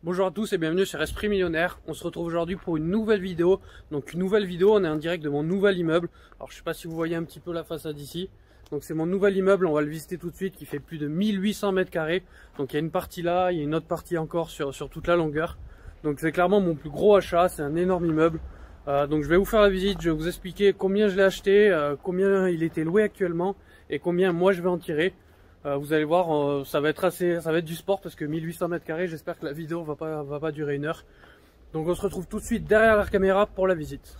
Bonjour à tous et bienvenue sur Esprit Millionnaire. On se retrouve aujourd'hui pour une nouvelle vidéo. Donc une nouvelle vidéo, on est en direct de mon nouvel immeuble. Alors je sais pas si vous voyez un petit peu la façade ici. Donc c'est mon nouvel immeuble, on va le visiter tout de suite, qui fait plus de 1800 mètres carrés. Donc il y a une partie là, il y a une autre partie encore sur toute la longueur. Donc c'est clairement mon plus gros achat, c'est un énorme immeuble. Donc je vais vous faire la visite, je vais vous expliquer combien je l'ai acheté, combien il était loué actuellement et combien moi je vais en tirer. Vous allez voir, ça va être du sport parce que 1800 mètres carrés, j'espère que la vidéo va pas durer une heure. Donc on se retrouve tout de suite derrière la caméra pour la visite.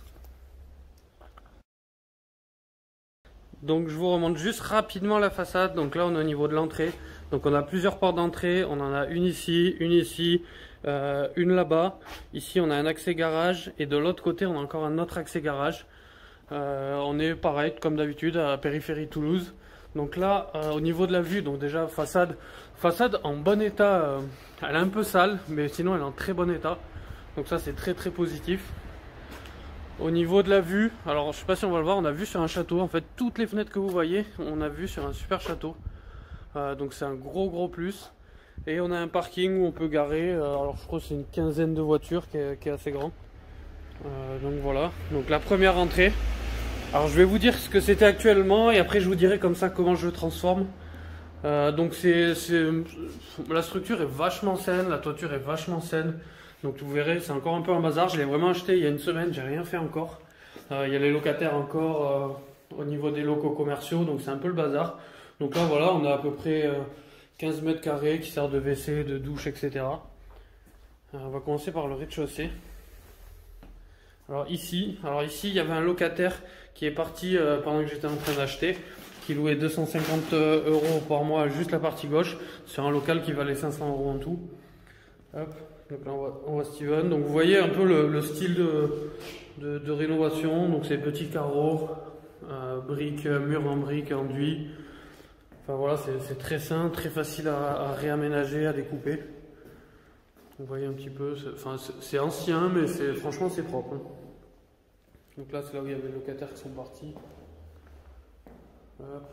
Donc je vous remonte juste rapidement la façade. Donc là on est au niveau de l'entrée. Donc on a plusieurs portes d'entrée. On en a une ici, une là-bas. Ici on a un accès garage et de l'autre côté on a encore un autre accès garage. On est pareil comme d'habitude à Périphérie Toulouse. Donc là, au niveau de la vue, donc déjà façade en bon état, elle est un peu sale, mais sinon elle est en très bon état. Donc ça c'est très positif. Au niveau de la vue, alors je sais pas si on va le voir, on a vu sur un château. En fait, toutes les fenêtres que vous voyez, on a vu sur un super château. Donc c'est un gros plus. Et on a un parking où on peut garer, alors je crois que c'est une quinzaine de voitures qui est assez grand. Donc voilà, donc la première entrée. Alors je vais vous dire ce que c'était actuellement et après je vous dirai comme ça comment je le transforme. Donc la structure est vachement saine, la toiture est vachement saine. Donc vous verrez, c'est encore un peu un bazar. Je l'ai vraiment acheté il y a une semaine, j'ai rien fait encore. Il y a les locataires encore au niveau des locaux commerciaux, donc c'est un peu le bazar. Donc là voilà, on a à peu près 15 mètres carrés qui sert de WC, de douche, etc. On va commencer par le rez-de-chaussée. Alors ici, il y avait un locataire qui est parti pendant que j'étais en train d'acheter, qui louait 250 € par mois juste la partie gauche, sur un local qui valait 500 € en tout. Hop, donc là on voit Steven. Donc vous voyez un peu le style de rénovation. Donc c'est petits carreaux, briques, murs en briques, enduits. Enfin voilà, c'est très sain, très facile à réaménager, à découper. Vous voyez un petit peu, c'est ancien, mais franchement c'est propre. Hein. Donc là c'est là où il y avait les locataires qui sont partis. Hop.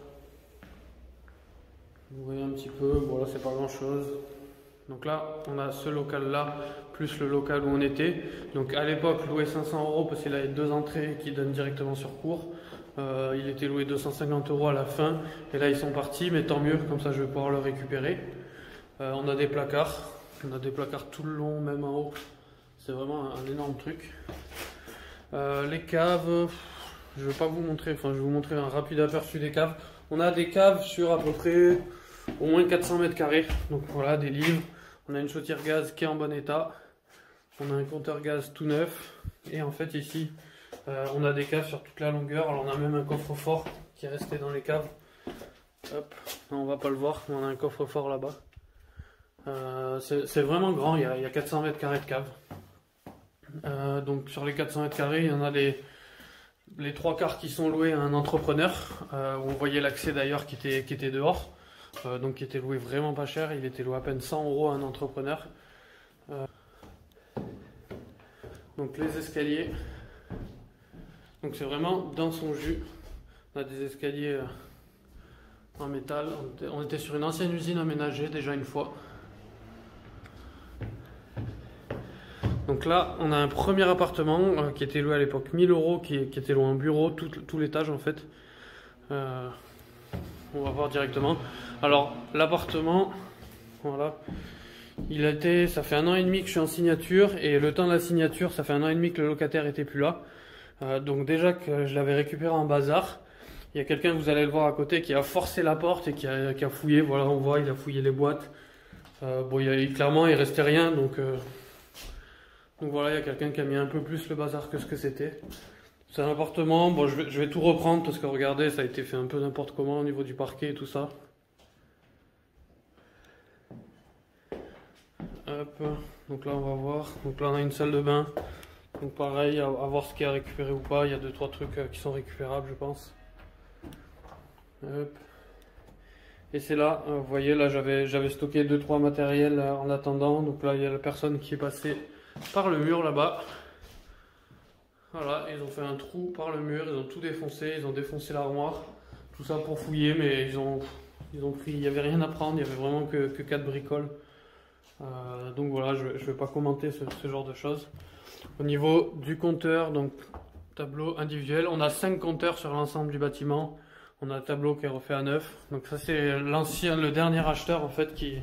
Vous voyez un petit peu, bon là c'est pas grand chose. Donc là on a ce local là, plus le local où on était. Donc à l'époque loué 500 € parce qu'il avait deux entrées qui donnent directement sur cour. Il était loué 250 € à la fin. Et là ils sont partis, mais tant mieux, comme ça je vais pouvoir le récupérer. On a des placards. On a des placards tout le long, même en haut. C'est vraiment un énorme truc. Les caves, je ne vais pas vous montrer, je vais vous montrer un rapide aperçu des caves. On a des caves sur à peu près au moins 400 mètres carrés. Donc voilà, des livres. On a une chaudière gaz qui est en bon état. On a un compteur gaz tout neuf. Et en fait ici, on a des caves sur toute la longueur. Alors on a même un coffre-fort qui est resté dans les caves. Hop, on va pas le voir, on a un coffre-fort là-bas. C'est vraiment grand, il y a 400 mètres carrés de cave. Donc sur les 400 mètres carrés, il y en a les trois quarts qui sont loués à un entrepreneur. Où on voyait l'accès d'ailleurs qui était dehors. Donc qui était loué vraiment pas cher, il était loué à peine 100 € à un entrepreneur. Donc les escaliers. Donc c'est vraiment dans son jus. On a des escaliers en métal. On était sur une ancienne usine aménagée déjà une fois. Donc là, on a un premier appartement qui était loué à l'époque 1000 €, qui était loué en bureau, tout l'étage en fait. On va voir directement. Alors, l'appartement, voilà, ça fait 1 an et demi que je suis en signature, et le temps de la signature, ça fait 1 an et demi que le locataire était plus là. Donc déjà que je l'avais récupéré en bazar, il y a quelqu'un, vous allez le voir à côté, qui a forcé la porte et qui a fouillé. Voilà, on voit, il a fouillé les boîtes. Bon, clairement, il restait rien, donc voilà, il y a quelqu'un qui a mis un peu plus le bazar que ce que c'était. C'est un appartement, bon je vais tout reprendre parce que regardez, ça a été fait un peu n'importe comment au niveau du parquet et tout ça. Hop, donc là on va voir, donc là on a une salle de bain. Donc pareil, à voir ce qui est à récupérer ou pas, il y a 2-3 trucs qui sont récupérables je pense. Hop. Et c'est là, vous voyez, là j'avais stocké 2-3 matériels en attendant, donc là il y a la personne qui est passée par le mur là-bas. Voilà, ils ont fait un trou par le mur, ils ont tout défoncé, ils ont défoncé l'armoire, tout ça pour fouiller, mais ils ont pris, il n'y avait rien à prendre, il n'y avait vraiment que 4 bricoles. Donc voilà, je vais pas commenter ce genre de choses. Au niveau du compteur, donc tableau individuel, on a 5 compteurs sur l'ensemble du bâtiment. On a un tableau qui est refait à neuf. Donc ça c'est le dernier acheteur en fait qui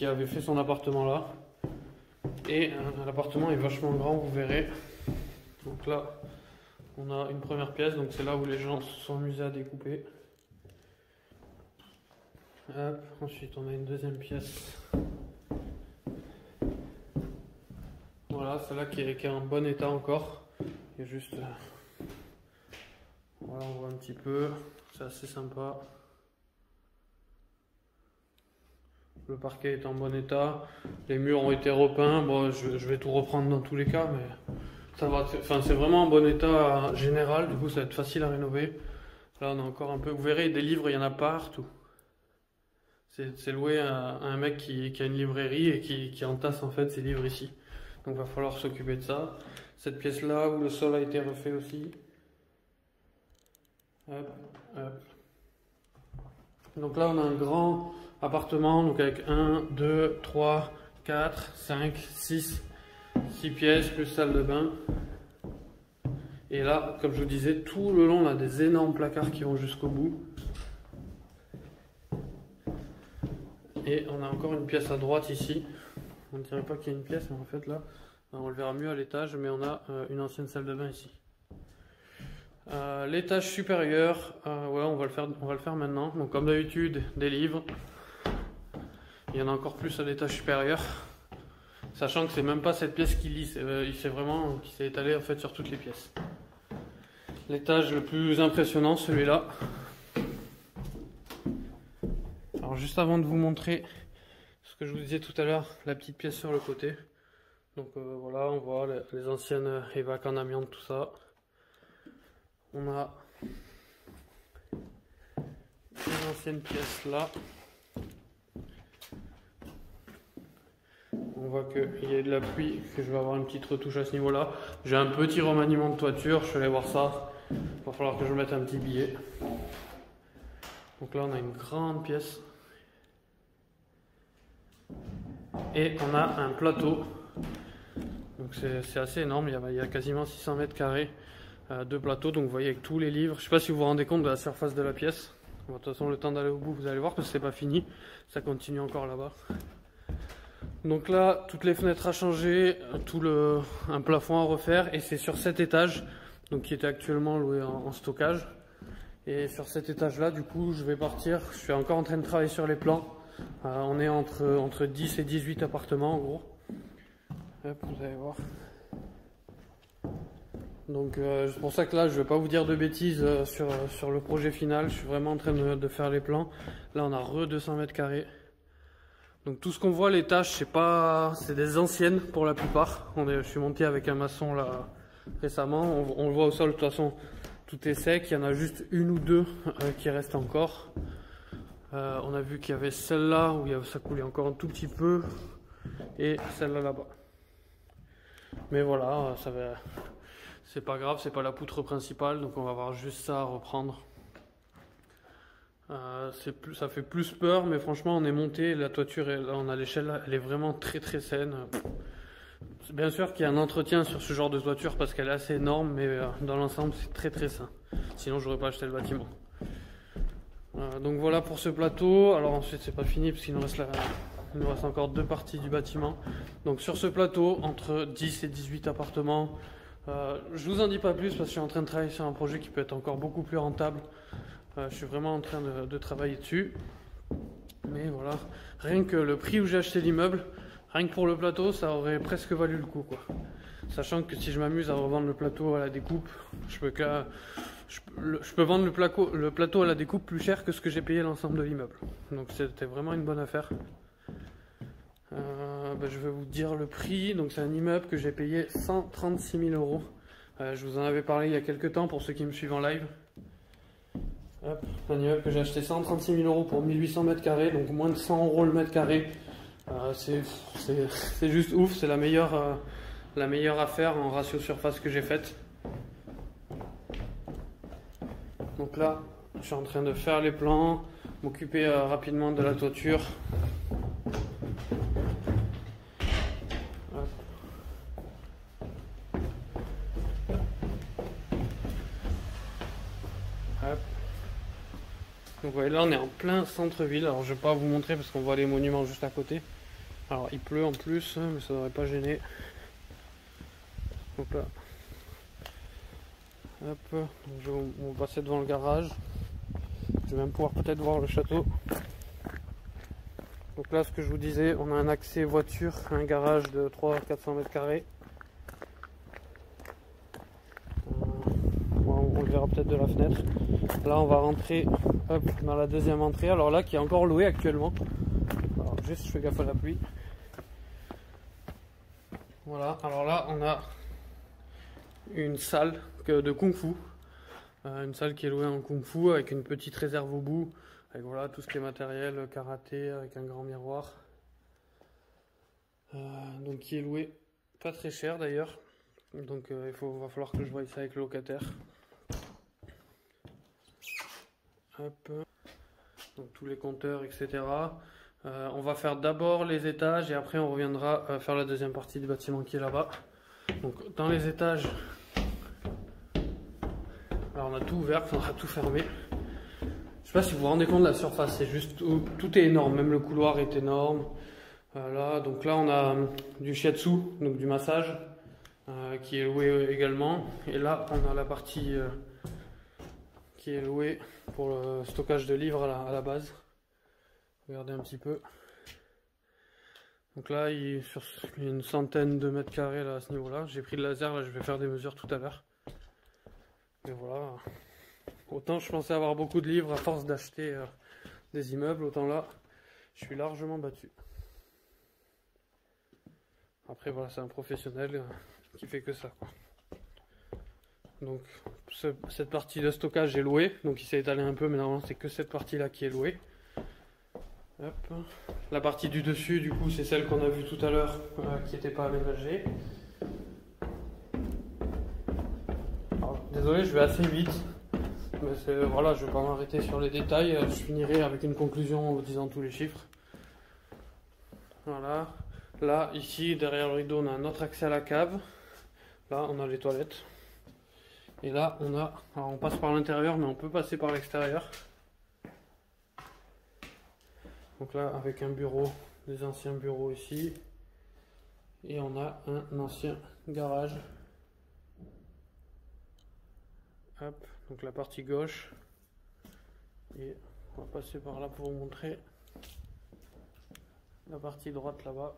avait fait son appartement là. Et l'appartement est vachement grand, vous verrez. Donc là, on a une première pièce, donc c'est là où les gens se sont amusés à découper. Hop, ensuite on a une deuxième pièce. Voilà, celle-là qui est en bon état encore. Il y a juste... voilà, on voit un petit peu, c'est assez sympa. Le parquet est en bon état, les murs ont été repeints. Bon, je vais tout reprendre dans tous les cas, mais ça va. Enfin, c'est vraiment en bon état général, du coup ça va être facile à rénover. Là on a encore un peu, vous verrez, des livres, il y en a partout. C'est loué à un mec qui a une librairie et qui entasse en fait ses livres ici. Donc il va falloir s'occuper de ça. Cette pièce là où le sol a été refait aussi. Hop, hop. Donc là on a un grand appartement, donc avec 1, 2, 3, 4, 5, 6 pièces plus salle de bain. Et là, comme je vous disais, tout le long on a des énormes placards qui vont jusqu'au bout. Et on a encore une pièce à droite ici. On ne dirait pas qu'il y a une pièce, mais en fait là, on le verra mieux à l'étage, mais on a une ancienne salle de bain ici. L'étage supérieur, ouais, on va le faire maintenant. Donc comme d'habitude, des livres. Il y en a encore plus à l'étage supérieur, sachant que c'est même pas cette pièce qui lit, qui s'est étalé en fait sur toutes les pièces. L'étage le plus impressionnant, celui-là. Alors juste avant de vous montrer ce que je vous disais tout à l'heure, la petite pièce sur le côté. Donc voilà, on voit les anciennes évacs en amiante, tout ça. On a une ancienne pièce là. On voit qu'il y a de la pluie, que je vais avoir une petite retouche à ce niveau-là. J'ai un petit remaniement de toiture, je suis allé voir ça. Il va falloir que je mette un petit billet. Donc là, on a une grande pièce. Et on a un plateau. Donc c'est assez énorme, il y a quasiment 600 mètres carrés de plateau. Donc vous voyez avec tous les livres. Je ne sais pas si vous vous rendez compte de la surface de la pièce. Bon, de toute façon, le temps d'aller au bout, vous allez voir parce que c'est pas fini. Ça continue encore là-bas. Donc là, toutes les fenêtres à changer, un plafond à refaire, et c'est sur cet étage, donc qui était actuellement loué en stockage. Et sur cet étage-là, du coup, je vais partir. Je suis encore en train de travailler sur les plans. On est entre 10 et 18 appartements en gros. Hop, vous allez voir. Donc c'est pour ça que là, je ne vais pas vous dire de bêtises sur le projet final. Je suis vraiment en train de faire les plans. Là, on a 200 mètres carrés. Donc tout ce qu'on voit, les tâches, c'est des anciennes pour la plupart. Je suis monté avec un maçon là récemment. On le voit au sol, de toute façon, tout est sec. Il y en a juste une ou deux qui restent encore. On a vu qu'il y avait celle-là où ça coulait encore un tout petit peu, et celle-là là-bas. Mais voilà, c'est pas grave, c'est pas la poutre principale, donc on va avoir juste ça à reprendre. Ça fait plus peur, mais franchement on est monté, la toiture, là on a l'échelle, elle est vraiment très très saine. Bien sûr qu'il y a un entretien sur ce genre de toiture parce qu'elle est assez énorme, mais dans l'ensemble c'est très très sain. Sinon j'aurais pas acheté le bâtiment. Donc voilà pour ce plateau. Alors ensuite c'est pas fini parce qu'il nous reste encore deux parties du bâtiment. Donc sur ce plateau, entre 10 et 18 appartements. Je vous en dis pas plus parce que je suis en train de travailler sur un projet qui peut être encore beaucoup plus rentable. Je suis vraiment en train de travailler dessus. Mais voilà, rien que le prix où j'ai acheté l'immeuble, rien que pour le plateau, ça aurait presque valu le coup, quoi. Sachant que si je m'amuse à revendre le plateau à la découpe, je peux vendre le plateau à la découpe plus cher que ce que j'ai payé l'ensemble de l'immeuble. Donc c'était vraiment une bonne affaire. Je vais vous dire le prix. Donc c'est un immeuble que j'ai payé 136 000 euros. Je vous en avais parlé il y a quelques temps pour ceux qui me suivent en live. Hop, un immeuble que j'ai acheté 136 000 euros pour 1800 mètres carrés, donc moins de 100 euros le mètre carré. C'est juste ouf, c'est la meilleure affaire en ratio surface que j'ai faite. Donc là, je suis en train de faire les plans, m'occuper rapidement de la toiture. Donc vous voyez, là on est en plein centre-ville. Alors je vais pas vous montrer parce qu'on voit les monuments juste à côté. Alors il pleut en plus, mais ça devrait pas gêner. Donc là, hop, donc on va passer devant le garage. Je vais même pouvoir peut-être voir le château. Donc là, ce que je vous disais, on a un accès voiture, un garage de 300-400 mètres carrés. On le verra peut-être de la fenêtre. Là, on va rentrer hop, dans la deuxième entrée. Alors là, qui est encore louée actuellement. Alors juste, je fais gaffe à la pluie. Voilà, alors là, on a une salle de kung-fu. Une salle qui est louée en kung-fu avec une petite réserve au bout. Avec voilà, tout ce qui est matériel, karaté, avec un grand miroir. Donc qui est loué pas très cher d'ailleurs. Donc va falloir que je voie ça avec le locataire. Hop. Donc tous les compteurs, etc. On va faire d'abord les étages et après on reviendra faire la deuxième partie du bâtiment qui est là-bas. Donc dans les étages, alors on a tout ouvert, on a tout fermé. Je sais pas si vous vous rendez compte de la surface, c'est juste tout est énorme, même le couloir est énorme. Voilà, donc là on a du shiatsu, donc du massage, qui est loué également. Et là on a la partie qui est louée pour le stockage de livres à la base. Regardez un petit peu. Donc là il y a une centaine de mètres carrés là, à ce niveau-là. J'ai pris le laser, là je vais faire des mesures tout à l'heure. Et voilà. Autant je pensais avoir beaucoup de livres à force d'acheter des immeubles, autant là, je suis largement battu. Après voilà, c'est un professionnel qui fait que ça, quoi. Donc cette partie de stockage est louée, donc il s'est étalé un peu, mais normalement c'est que cette partie-là qui est louée. Hop. La partie du dessus, du coup, c'est celle qu'on a vue tout à l'heure, qui n'était pas aménagée. Alors, désolé, je vais assez vite. Mais voilà, je ne vais pas m'arrêter sur les détails, je finirai avec une conclusion en vous disant tous les chiffres. Voilà, là, ici, derrière le rideau, on a un autre accès à la cave. Là, on a les toilettes. Et là, alors on passe par l'intérieur, mais on peut passer par l'extérieur. Donc là, avec un bureau, des anciens bureaux ici. Et on a un ancien garage. Hop, donc la partie gauche. Et on va passer par là pour vous montrer la partie droite là-bas.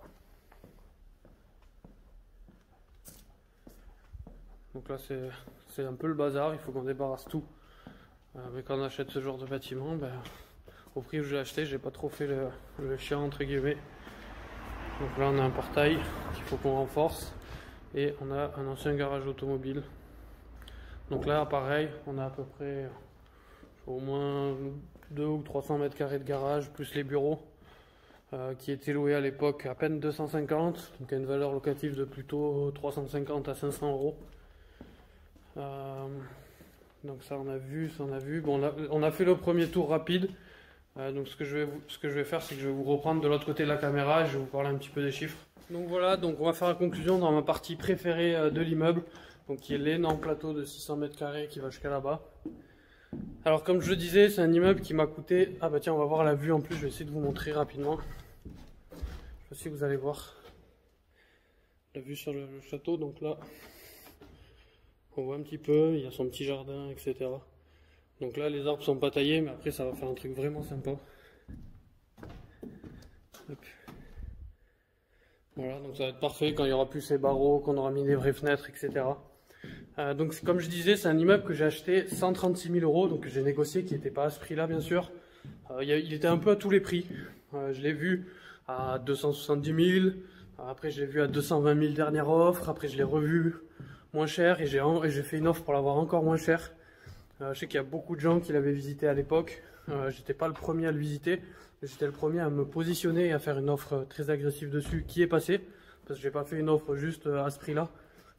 Donc là c'est un peu le bazar, il faut qu'on débarrasse tout. Mais quand on achète ce genre de bâtiment, au prix où je l'ai acheté, j'ai pas trop fait le chien entre guillemets. Donc là on a un portail qu'il faut qu'on renforce. Et on a un ancien garage automobile. Donc là pareil, on a à peu près au moins 200 ou 300 mètres carrés de garage, plus les bureaux, qui étaient loués à l'époque à peine 250, donc à une valeur locative de plutôt 350 à 500 euros. Donc ça on a vu, Bon, on a fait le premier tour rapide. Donc ce que je vais faire, c'est que je vais vous reprendre de l'autre côté de la caméra et je vais vous parler un petit peu des chiffres. Donc voilà, donc on va faire la conclusion dans ma partie préférée de l'immeuble, donc qui est l'énorme plateau de 600 mètres carrés qui va jusqu'à là-bas. Alors comme je le disais, c'est un immeuble qui m'a coûté... Ah bah tiens, on va voir la vue en plus, je vais essayer de vous montrer rapidement. Je sais pas si vous allez voir la vue sur le château. Donc là, on voit un petit peu, il y a son petit jardin, etc. Donc là, les arbres sont pas taillés, mais après ça va faire un truc vraiment sympa. Hop. Voilà, donc ça va être parfait quand il y aura plus ces barreaux, qu'on aura mis des vraies fenêtres, etc. Donc comme je disais, c'est un immeuble que j'ai acheté 136 000 euros, donc j'ai négocié, qui n'était pas à ce prix-là bien sûr. Il était un peu à tous les prix. Je l'ai vu à 270 000, après je l'ai vu à 220 000 dernière offre, après je l'ai revu moins cher et j'ai fait une offre pour l'avoir encore moins cher. Je sais qu'il y a beaucoup de gens qui l'avaient visité à l'époque. J'étais pas le premier à le visiter, mais j'étais le premier à me positionner et à faire une offre très agressive dessus qui est passée, parce que j'ai pas fait une offre juste à ce prix-là.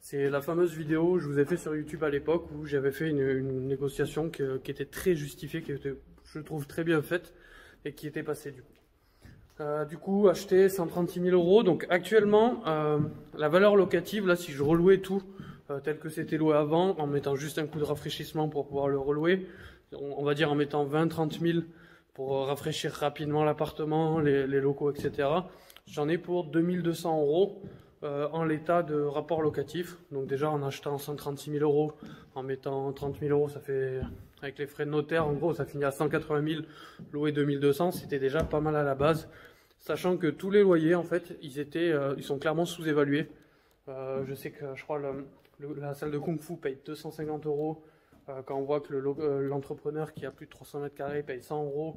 C'est la fameuse vidéo que je vous ai fait sur YouTube à l'époque où j'avais fait une négociation qui était très justifiée, qui était, je trouve, très bien faite et qui était passée du coup. Du coup, acheté 136 000 euros. Donc actuellement, la valeur locative, là, si je relouais tout tel que c'était loué avant, en mettant juste un coup de rafraîchissement pour pouvoir le relouer, on va dire en mettant 20-30 000 pour rafraîchir rapidement l'appartement, les locaux, etc. J'en ai pour 2200 € en l'état de rapport locatif. Donc déjà en achetant 136 000 €, en mettant 30 000 €, ça fait, avec les frais de notaire, en gros ça finit à 180 000, loué 2200, c'était déjà pas mal à la base. Sachant que tous les loyers en fait, ils sont clairement sous-évalués. Je sais que je crois la salle de Kung Fu paye 250 €. Quand on voit que l'entrepreneur qui a plus de 300 mètres carrés paye 100 €,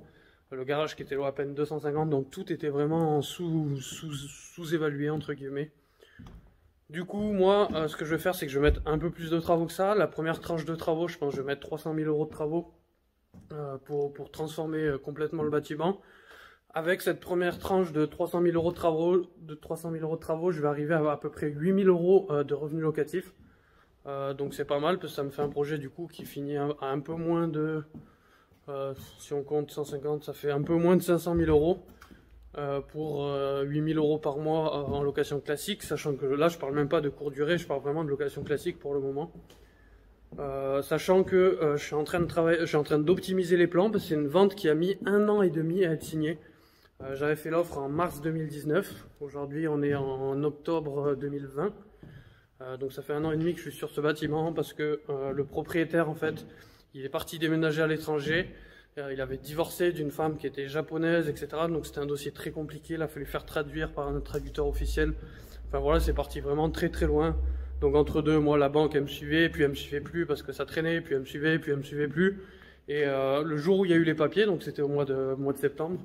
le garage qui était loué à peine 250, donc tout était vraiment sous-évalué entre guillemets. Du coup, moi, ce que je vais faire, c'est que je vais mettre un peu plus de travaux que ça. La première tranche de travaux, je pense que je vais mettre 300 000 € de travaux pour transformer complètement le bâtiment. Avec cette première tranche de 300 000 € de travaux, je vais arriver à peu près 8 000 € de revenus locatifs. Donc c'est pas mal parce que ça me fait un projet du coup qui finit à un peu moins de, si on compte 150, ça fait un peu moins de 500 000 € pour 8 000 € par mois en location classique, sachant que là je parle même pas de courte durée, je parle vraiment de location classique pour le moment. Sachant que je suis en train d'optimiser les plans parce que c'est une vente qui a mis 1 an et demi à être signée. J'avais fait l'offre en mars 2019, aujourd'hui on est en octobre 2020. Donc ça fait 1 an et demi que je suis sur ce bâtiment parce que le propriétaire en fait, il est parti déménager à l'étranger. Il avait divorcé d'une femme qui était japonaise, etc. Donc c'était un dossier très compliqué, il a fallu faire traduire par un traducteur officiel. Enfin voilà, c'est parti vraiment très très loin. Donc entre deux, moi la banque elle me suivait, puis elle me suivait plus parce que ça traînait, puis elle me suivait, puis elle me suivait plus. Et le jour où il y a eu les papiers, donc c'était au mois de septembre,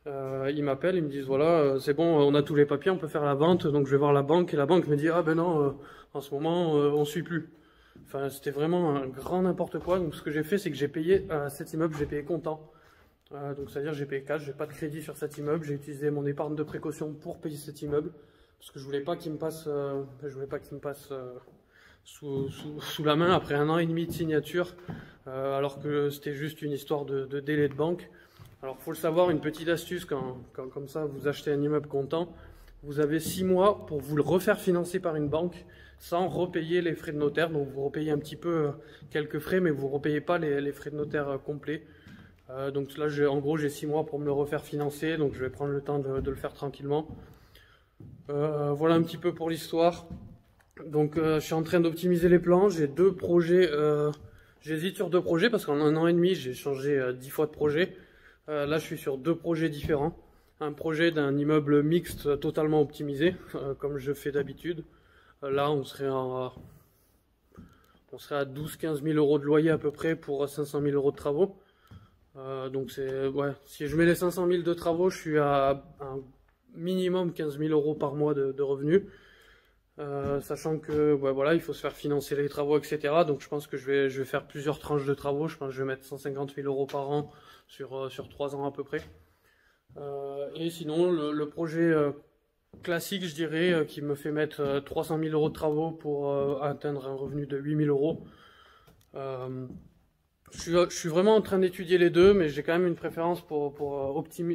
ils m'appellent, ils me disent voilà, c'est bon, on a tous les papiers, on peut faire la vente. Donc je vais voir la banque et la banque me dit ah ben non, en ce moment on suit plus. Enfin c'était vraiment un grand n'importe quoi. Donc ce que j'ai fait, c'est que j'ai payé cet immeuble, j'ai payé comptant. Donc c'est à dire j'ai payé cash, j'ai pas de crédit sur cet immeuble, j'ai utilisé mon épargne de précaution pour payer cet immeuble parce que je voulais pas qu'il me passe, sous la main après 1 an et demi de signature, alors que c'était juste une histoire de délai de banque. Alors, faut le savoir, une petite astuce, quand comme ça vous achetez un immeuble comptant, vous avez 6 mois pour vous le refaire financer par une banque sans repayer les frais de notaire. Donc, vous repayez un petit peu quelques frais, mais vous ne repayez pas les frais de notaire complets. Donc là, en gros, j'ai 6 mois pour me le refaire financer, donc je vais prendre le temps de le faire tranquillement. Voilà un petit peu pour l'histoire. Donc, je suis en train d'optimiser les plans. J'ai 2 projets. J'hésite sur 2 projets parce qu'en 1 an et demi, j'ai changé 10 fois de projet. Là, je suis sur 2 projets différents. Un projet d'un immeuble mixte totalement optimisé, comme je fais d'habitude. Là, on serait à 12-15 000 € de loyer à peu près pour 500 000 € de travaux. Donc ouais, si je mets les 500 000 de travaux, je suis à un minimum 15 000 € par mois de revenus. Sachant que ouais, voilà, il faut se faire financer les travaux, etc. Donc je pense que je vais faire plusieurs tranches de travaux. Je pense que je vais mettre 150 000 € par an sur 3 ans à peu près. Et sinon, le projet classique, je dirais, qui me fait mettre 300 000 € de travaux pour atteindre un revenu de 8 000 €. Je suis vraiment en train d'étudier les deux, mais j'ai quand même une préférence pour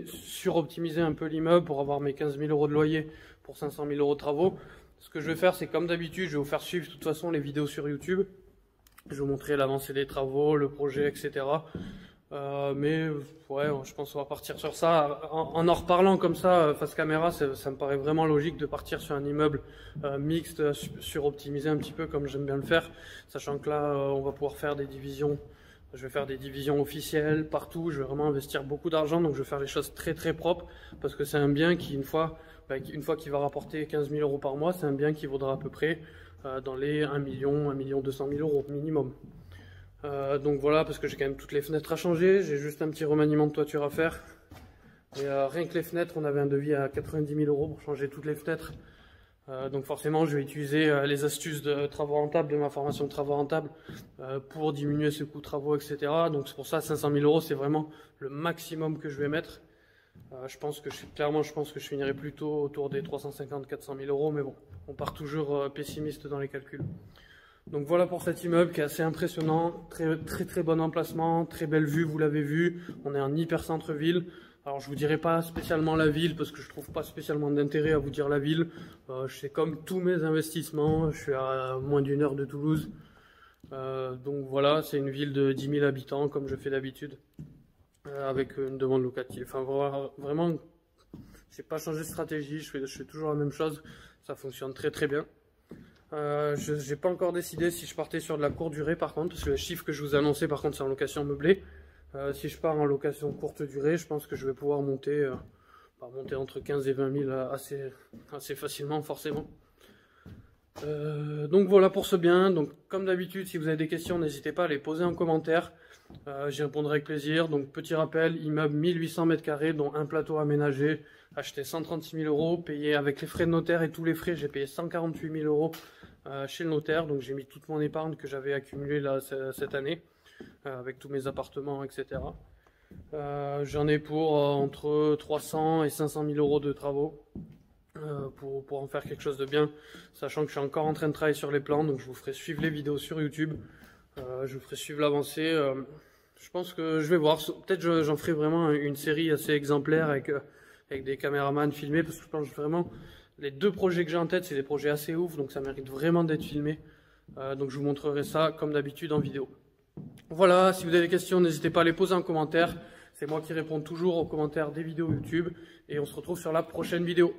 suroptimiser un peu l'immeuble, pour avoir mes 15 000 € de loyer pour 500 000 € de travaux. Ce que je vais faire, c'est comme d'habitude, je vais vous faire suivre de toute façon les vidéos sur YouTube. Je vais vous montrer l'avancée des travaux, le projet, etc. Mais ouais, je pense qu'on va partir sur ça. En reparlant comme ça, face caméra, ça me paraît vraiment logique de partir sur un immeuble mixte, suroptimisé un petit peu comme j'aime bien le faire. Sachant que là, on va pouvoir faire des divisions. Je vais faire des divisions officielles partout. Je vais vraiment investir beaucoup d'argent. Donc je vais faire les choses très très propres. Parce que c'est un bien qui, une fois qu'il va rapporter 15 000 € par mois, c'est un bien qui vaudra à peu près dans les 1 million, 1 200 000 € minimum. Donc voilà, parce que j'ai quand même toutes les fenêtres à changer, j'ai juste un petit remaniement de toiture à faire. Et rien que les fenêtres, on avait un devis à 90 000 € pour changer toutes les fenêtres. Donc forcément, je vais utiliser les astuces de travaux rentables, de ma formation de travaux rentables, pour diminuer ce coût de travaux, etc. Donc c'est pour ça, 500 000 €, c'est vraiment le maximum que je vais mettre. Je pense que je finirai plutôt autour des 350-400 000 €, mais bon, on part toujours pessimiste dans les calculs. Donc voilà pour cet immeuble qui est assez impressionnant, très très très bon emplacement, très belle vue, vous l'avez vu, on est en hyper centre-ville. Alors je vous dirai pas spécialement la ville parce que je trouve pas spécialement d'intérêt à vous dire la ville. C'est comme tous mes investissements, je suis à moins d'1 heure de Toulouse. Donc voilà, c'est une ville de 10 000 habitants comme je fais d'habitude. avec une demande locative. Enfin voilà, vraiment, j'ai pas changé de stratégie, je fais toujours la même chose, ça fonctionne très très bien. Je n'ai pas encore décidé si je partais sur de la courte durée par contre, parce que le chiffre que je vous ai annoncé par contre c'est en location meublée. Si je pars en location courte durée, je pense que je vais pouvoir monter, monter entre 15 et 20 000 assez facilement forcément. Donc voilà pour ce bien. Donc comme d'habitude, si vous avez des questions, n'hésitez pas à les poser en commentaire. J'y répondrai avec plaisir. Donc petit rappel, immeuble 1800 m², dont un plateau aménagé, acheté 136 000 euros, payé avec les frais de notaire et tous les frais, j'ai payé 148 000 euros chez le notaire. Donc j'ai mis toute mon épargne que j'avais accumulée là cette année, avec tous mes appartements, etc. J'en ai pour entre 300 et 500 000 euros de travaux. Pour en faire quelque chose de bien, sachant que je suis encore en train de travailler sur les plans, donc je vous ferai suivre les vidéos sur YouTube, je vous ferai suivre l'avancée. Je pense que je vais voir, peut-être j'en ferai vraiment une série assez exemplaire avec des caméramans filmés, parce que je pense vraiment, les deux projets que j'ai en tête, c'est des projets assez ouf, donc ça mérite vraiment d'être filmé. Donc je vous montrerai ça comme d'habitude en vidéo. Voilà, si vous avez des questions, n'hésitez pas à les poser en commentaire. C'est moi qui réponds toujours aux commentaires des vidéos YouTube, et on se retrouve sur la prochaine vidéo.